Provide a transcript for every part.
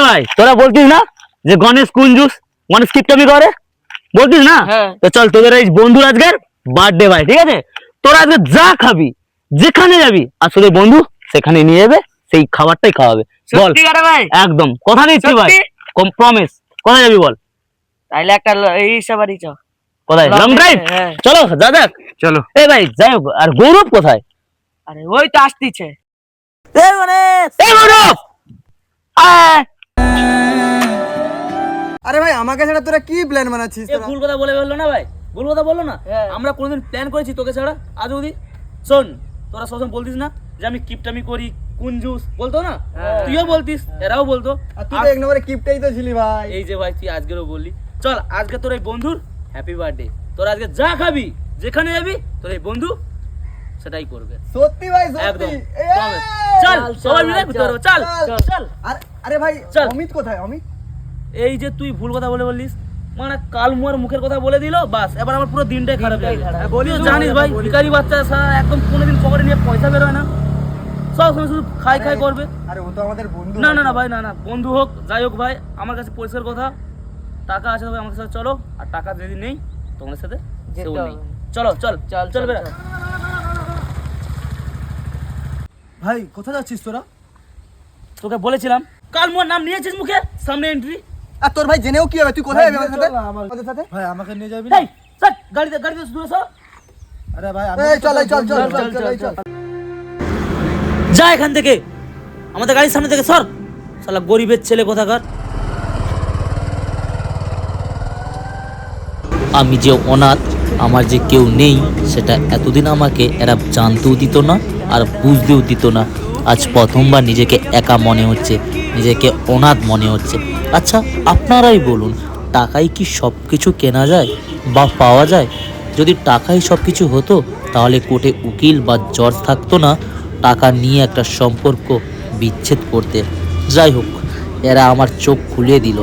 ভাই তোরা বলতিস না যে গণেশ কুঞ্জুস গণেশ কিপটামি করে বলতিস না? তো চল তোদের এই বন্ধুর আজকের বার্থডে ভাই, ঠিক আছে? তোরা আজকে যা খাবি যেখানে যাবি আর তোদের বন্ধু সেখানে নিয়ে যাবে, সেই খাবারটাই খাওয়াবে। বল ভাই একদম কথা দিচ্ছি ভাই, প্রমিস। কোথায় যাবি বল? তাইলে একটা এই সবারই চ কোথায়? Long drive? চলো দাদা চলো। এই ভাই যাই হোক, আর গৌরব কোথায়? আরে ওই তো আসতিছে। এই গণেশ, এই গৌরব আয়। আরে ভাই আমাকে ছাড়া তোরা কি প্ল্যান বানাচ্ছিস? এ ভুল কথা বলে বললো না ভাই, ভুল কথা বললো না। আমরা কোনোদিন প্ল্যান করেছি তোকে ছাড়া আজ অবধি? শোন, তোরা সবসময় বলতিস না যে আমি কিপটামি করি, কুঞ্জুস বলতো না? তুইও বলতিস, এরাও বলতো। আর তুই তো এক নম্বরে কিপটাই তো ছিলি ভাই। এই যে ভাই তুই আজকেরও বললি। চল আজকে তোর এই বন্ধুর হ্যাপি বার্থডে। তোরা আজকে যা খাবি যেখানে যাবি তোর এই বন্ধু সেটাই করবে। সত্যি ভাই একদম। সত্যি। চল সবাই মিলে ভিতরে চল চল। আরে ভাই চল। অমিত কোথায়? অমিত এই যে তুই ভুল কথা বলে বললিস, মানে কাল মুয়ার মুখের কথা বলে দিল, বাস এবার আমার পুরো দিনটাই খারাপ হয়ে গেল। তুইও জানিস ভাই ভিখারি বাচ্চা সারা একদম কোনোদিন পকেটে নিয়ে পয়সা বেরোয় না, সব সময় শুধু খাই খাই করবে। আরে ও তো আমাদের বন্ধু। না না না ভাই, না না, বন্ধু হোক যাই হোক ভাই, আমার কাছে পয়সার কথা, টাকা আছে ভাই, আমাদের সাথে চলো। আর টাকা যদি নেই তোমাদের সাথে সেও নেই। চলো চল চল চল বেরা। ভাই কোথায় যাচ্ছিস তোরা? তোকে বলেছিলাম কাল মুয়ার নাম নিয়েছিস মুখে, সামনে এন্ট্রি। আর তোর ভাই জেনেও কি হবে? তুই কোথায় যাবি আমাদের সাথে? ভাই আমাকে নিয়ে যাবি না? এই চল গাড়িতে দূরে সর। আরে ভাই এই চল চল চল চল চল চল। যা এখান থেকে, আমাদের গাড়ির সামনে থেকে সর, শালা গরিবের ছেলে কোথাকার। আমি যে অনাথ, আমার যে কেউ নেই, সেটা এতদিন আমাকে এরা জানতেও দিত না আর বুঝতেও দিত না। আজ প্রথমবার নিজেকে একা মনে হচ্ছে, নিজেকে অনাথ মনে হচ্ছে। আচ্ছা আপনারাই বলুন, টাকায় কি সব কিছু কেনা যায় বা পাওয়া যায়? যদি টাকাই সব কিছু হতো তাহলে কোর্টে উকিল বা জজ থাকতো না টাকা নিয়ে একটা সম্পর্ক বিচ্ছেদ করতে। যাই হোক, এরা আমার চোখ খুলে দিল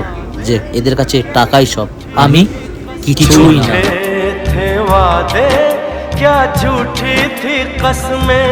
যে এদের কাছে টাকাই সব, আমি কিছুই না। थे वादे क्या झूठी थी कसमें।